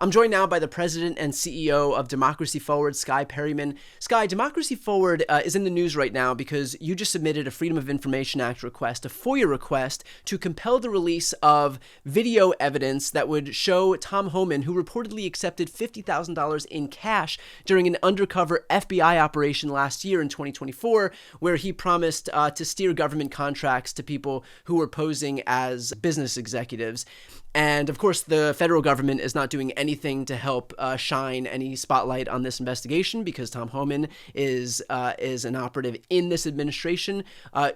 I'm joined now by the president and CEO of Democracy Forward, Skye Perryman. Skye, Democracy Forward is in the news right now because you just submitted a Freedom of Information Act request, a FOIA request, to compel the release of video evidence that would show Tom Homan, who reportedly accepted $50,000 in cash during an undercover FBI operation last year in 2024, where he promised to steer government contracts to people who were posing as business executives. And of course, the federal government is not doing anything to help shine any spotlight on this investigation because Tom Homan is an operative in this administration.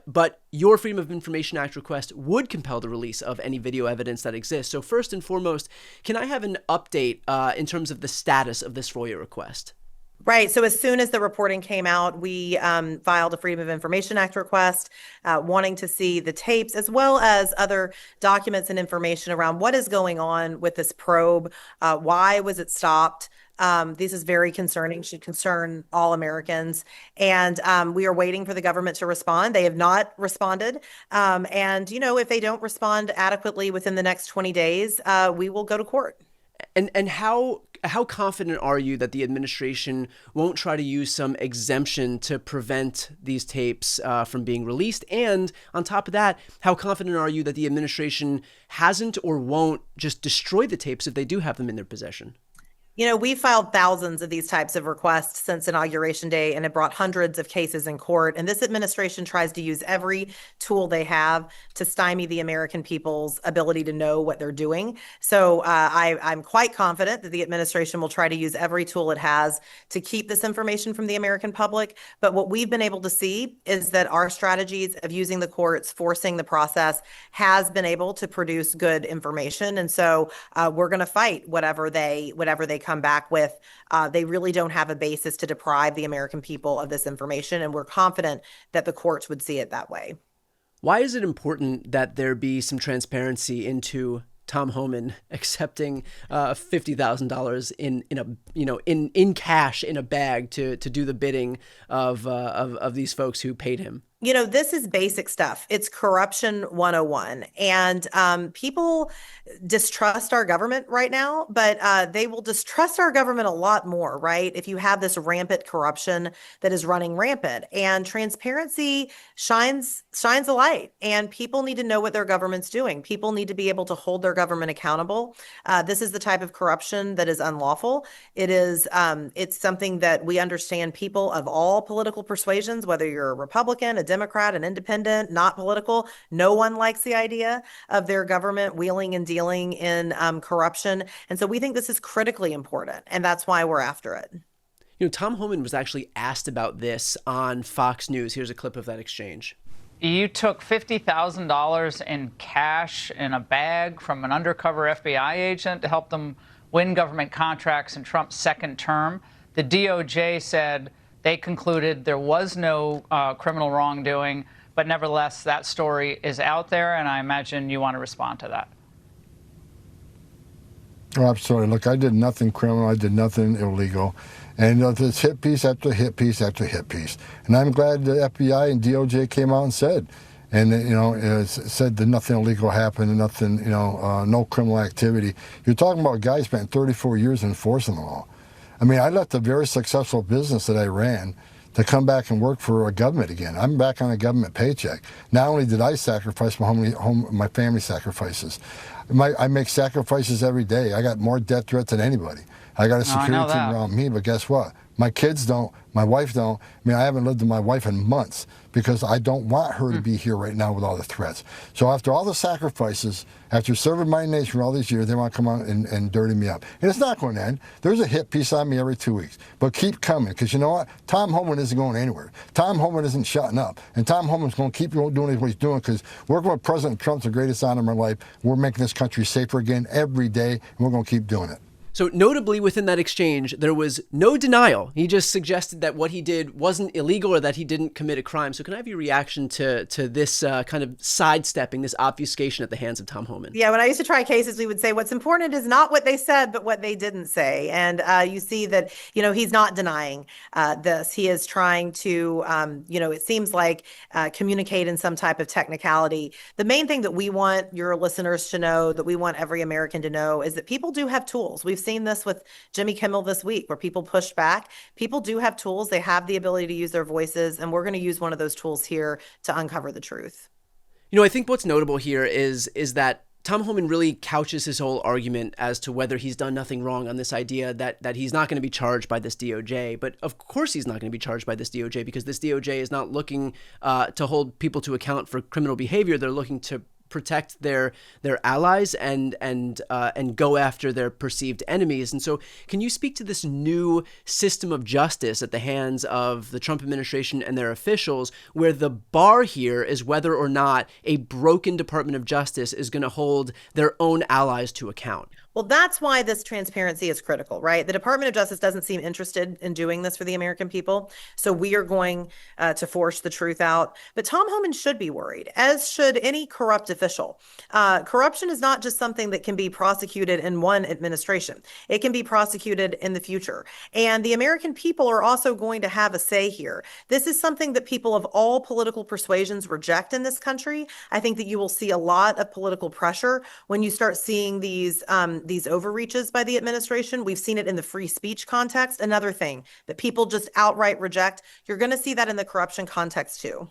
But your Freedom of Information Act request would compel the release of any video evidence that exists. So first and foremost, can I have an update in terms of the status of this FOIA request? Right. So as soon as the reporting came out, we filed a Freedom of Information Act request wanting to see the tapes as well as other documents and information around what is going on with this probe. Why was it stopped? This is very concerning, should concern all Americans. And we are waiting for the government to respond. They have not responded. And, if they don't respond adequately within the next 20 days, we will go to court. And how confident are you that the administration won't try to use some exemption to prevent these tapes from being released? And on top of that, how confident are you that the administration hasn't or won't just destroy the tapes if they do have them in their possession? We filed thousands of these types of requests since Inauguration Day, and it brought hundreds of cases in court. And this administration tries to use every tool they have to stymie the American people's ability to know what they're doing. So I'm quite confident that the administration will try to use every tool it has to keep this information from the American public. But what we've been able to see is that our strategies of using the courts, forcing the process, has been able to produce good information. And so we're going to fight whatever they come back with. They really don't have a basis to deprive the American people of this information, and we're confident that the courts would see it that way. Why is it important that there be some transparency into Tom Homan accepting $50,000 in cash in a bag to do the bidding of these folks who paid him? This is basic stuff. It's corruption 101. And people distrust our government right now, but they will distrust our government a lot more, right? If you have this rampant corruption that is running rampant, and transparency shines a light, and people need to know what their government's doing. People need to be able to hold their government accountable. This is the type of corruption that is unlawful. It's something that we understand people of all political persuasions, whether you're a Republican, a Democrat, an independent, not political. No one likes the idea of their government wheeling and dealing in corruption. And so we think this is critically important, and that's why we're after it. Tom Homan was actually asked about this on Fox News. Here's a clip of that exchange. You took $50,000 in cash in a bag from an undercover FBI agent to help them win government contracts in Trump's second term. The DOJ said they concluded there was no criminal wrongdoing, but nevertheless, that story is out there, and I imagine you want to respond to that. Oh, absolutely. Look, I did nothing criminal. I did nothing illegal. And there's hit piece after hit piece after hit piece. And I'm glad the FBI and DOJ came out and said, said that nothing illegal happened and nothing, no criminal activity. You're talking about a guy who spent 34 years enforcing the law. I mean, I left a very successful business that I ran to come back and work for a government again. I'm back on a government paycheck. Not only did I sacrifice my family sacrifices, I make sacrifices every day. I got more death threats than anybody. I got a security team around me, but guess what? My kids don't. My wife don't. I mean, I haven't lived with my wife in months because I don't want her to be here right now with all the threats. So after all the sacrifices, after serving my nation for all these years, they want to come out and dirty me up. And it's not going to end. There's a hit piece on me every 2 weeks. But keep coming, because you know what? Tom Homan isn't going anywhere. Tom Homan isn't shutting up. And Tom Homan's going to keep doing what he's doing, because working with President Trump's the greatest honor of my life. We're making this country safer again every day, and we're going to keep doing it. So notably within that exchange, there was no denial. He just suggested that what he did wasn't illegal or that he didn't commit a crime. So can I have your reaction to this kind of sidestepping, this obfuscation at the hands of Tom Homan? Yeah, when I used to try cases, we would say what's important is not what they said, but what they didn't say. And you see that, he's not denying this. He is trying to, it seems like communicate in some type of technicality. The main thing that we want your listeners to know, that we want every American to know, is that people do have tools. We've seen this with Jimmy Kimmel this week where people pushed back. People do have tools. They have the ability to use their voices, and we're going to use one of those tools here to uncover the truth. I think what's notable here is that Tom Homan really couches his whole argument as to whether he's done nothing wrong on this idea that he's not going to be charged by this DOJ. But of course he's not going to be charged by this DOJ, because this DOJ is not looking to hold people to account for criminal behavior. They're looking to protect their allies and go after their perceived enemies. And so can you speak to this new system of justice at the hands of the Trump administration and their officials, where the bar here is whether or not a broken Department of Justice is going to hold their own allies to account? Well, that's why this transparency is critical, right? The Department of Justice doesn't seem interested in doing this for the American people. So we are going to force the truth out. But Tom Homan should be worried, as should any corrupt official. Corruption is not just something that can be prosecuted in one administration. It can be prosecuted in the future. And the American people are also going to have a say here. This is something that people of all political persuasions reject in this country. I think that you will see a lot of political pressure when you start seeing these overreaches by the administration. We've seen it in the free speech context. Another thing that people just outright reject. You're going to see that in the corruption context too.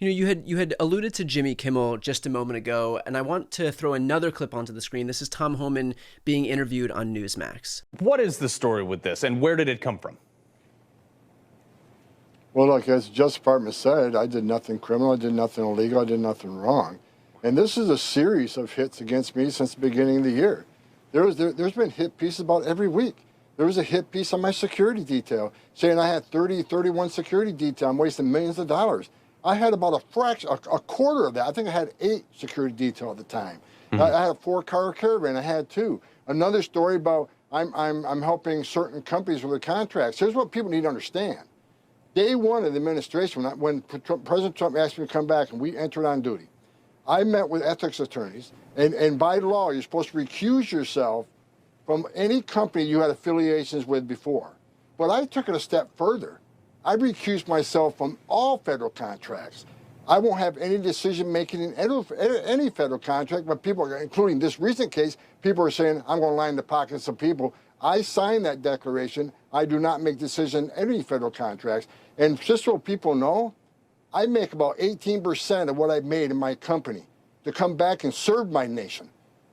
You had alluded to Jimmy Kimmel just a moment ago, and I want to throw another clip onto the screen. This is Tom Homan being interviewed on Newsmax. What is the story with this, and where did it come from? Well, look, as the Justice Department said, I did nothing criminal, I did nothing illegal, I did nothing wrong. And this is a series of hits against me since the beginning of the year. There's been hit pieces about every week. There was a hit piece on my security detail saying I had 31 security detail. I'm wasting millions of dollars. I had about a quarter of that. I think I had 8 security detail at the time. Mm-hmm. I had a 4-car caravan. I had 2. Another story about I'm helping certain companies with their contracts. Here's what people need to understand. Day one of the administration, when President Trump asked me to come back and we entered on duty, I met with ethics attorneys, and by law, you're supposed to recuse yourself from any company you had affiliations with before. But I took it a step further. I recused myself from all federal contracts. I won't have any decision-making in any federal contract, but people, including this recent case, people are saying, I'm going to line the pockets of people. I signed that declaration. I do not make decisions in any federal contracts. And just so people know, I make about 18% of what I made in my company to come back and serve my nation.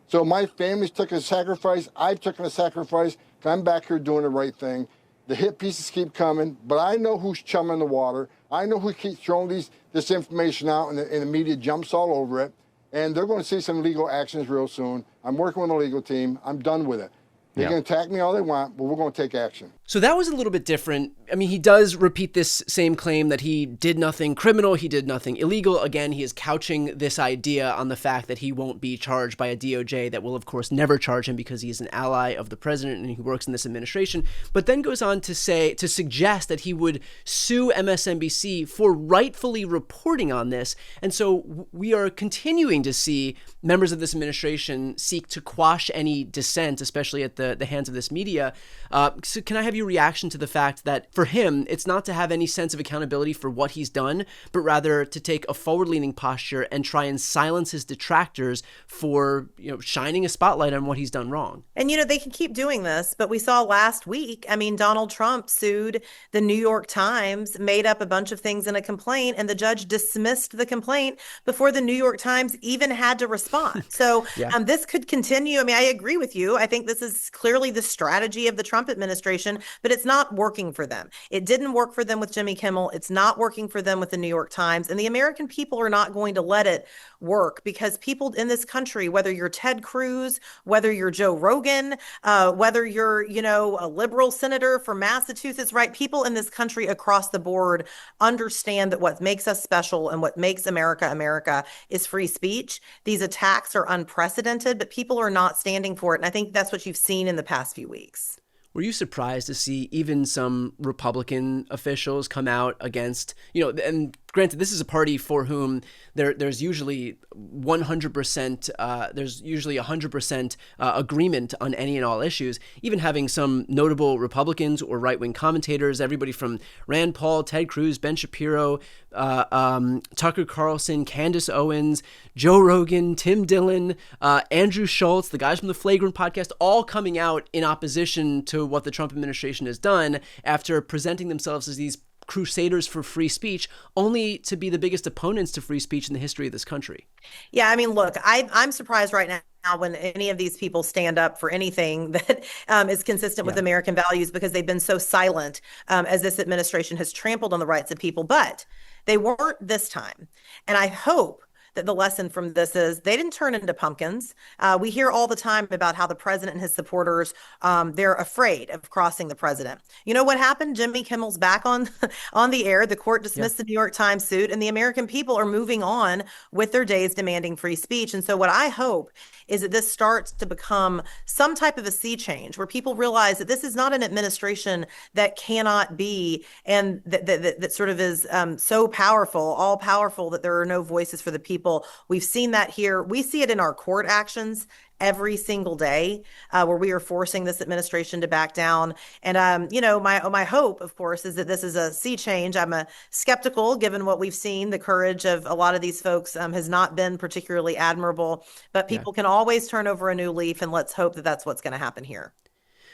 So my family's took a sacrifice. I've taken a sacrifice. I'm back here doing the right thing. The hit pieces keep coming, but I know who's chumming the water. I know who keeps throwing this information out, and the media jumps all over it. And they're going to see some legal actions real soon. I'm working with the legal team. I'm done with it. They can attack me all they want, but we're going to take action. So that was a little bit different. I mean, he does repeat this same claim that he did nothing criminal, he did nothing illegal. Again, he is couching this idea on the fact that he won't be charged by a DOJ that will, of course, never charge him because he is an ally of the president and he works in this administration. But then goes on to suggest that he would sue MSNBC for rightfully reporting on this. And so we are continuing to see members of this administration seek to quash any dissent, especially at the hands of this media. So can I have your reaction to the fact that for him, it's not to have any sense of accountability for what he's done, but rather to take a forward-leaning posture and try and silence his detractors for, shining a spotlight on what he's done wrong? And, they can keep doing this, but we saw last week, Donald Trump sued the New York Times, made up a bunch of things in a complaint, and the judge dismissed the complaint before the New York Times even had to respond. So this could continue. I agree with you. I think this is clearly the strategy of the Trump administration, but it's not working for them. It didn't work for them with Jimmy Kimmel. It's not working for them with the New York Times. And the American people are not going to let it work, because people in this country, whether you're Ted Cruz, whether you're Joe Rogan, whether you're, a liberal senator from Massachusetts, right? People in this country across the board understand that what makes us special and what makes America America is free speech. These attacks are unprecedented, but people are not standing for it. And I think that's what you've seen in the past few weeks. Were you surprised to see even some Republican officials come out against, and granted, this is a party for whom there's usually 100%, there's usually 100% agreement on any and all issues, even having some notable Republicans or right-wing commentators, everybody from Rand Paul, Ted Cruz, Ben Shapiro, Tucker Carlson, Candace Owens, Joe Rogan, Tim Dillon, Andrew Schultz, the guys from the Flagrant podcast, all coming out in opposition to what the Trump administration has done after presenting themselves as these crusaders for free speech, only to be the biggest opponents to free speech in the history of this country. Yeah, I mean, look, I'm surprised right now when any of these people stand up for anything that is consistent with American values, because they've been so silent as this administration has trampled on the rights of people. But they weren't this time. And I hope that the lesson from this is they didn't turn into pumpkins. We hear all the time about how the president and his supporters, they're afraid of crossing the president. You know what happened? Jimmy Kimmel's back on the air. The court dismissed the New York Times suit, and the American people are moving on with their days demanding free speech. And so what I hope is that this starts to become some type of a sea change where people realize that this is not an administration that cannot be, and that sort of is so powerful, all powerful, that there are no voices for the people. We've seen that here. We see it in our court actions every single day, where we are forcing this administration to back down. And, my hope, of course, is that this is a sea change. I'm skeptical, given what we've seen. The courage of a lot of these folks has not been particularly admirable, but people can always turn over a new leaf, and let's hope that that's what's going to happen here.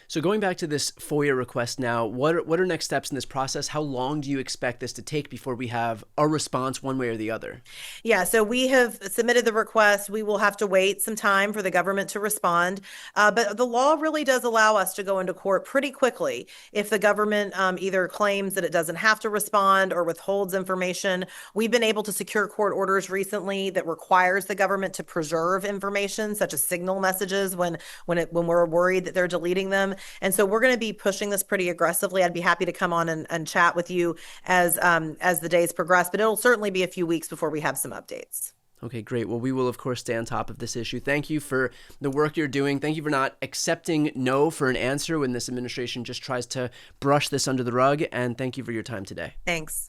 So going back to this FOIA request now, what are next steps in this process? How long do you expect this to take before we have a response one way or the other? Yeah, so we have submitted the request. We will have to wait some time for the government to respond. But the law really does allow us to go into court pretty quickly if the government either claims that it doesn't have to respond or withholds information. We've been able to secure court orders recently that requires the government to preserve information, such as signal messages when we're worried that they're deleting them. And so we're going to be pushing this pretty aggressively. I'd be happy to come on and chat with you as the days progress, but it'll certainly be a few weeks before we have some updates. Okay, great. Well, we will, of course, stay on top of this issue. Thank you for the work you're doing. Thank you for not accepting no for an answer when this administration just tries to brush this under the rug. And thank you for your time today. Thanks.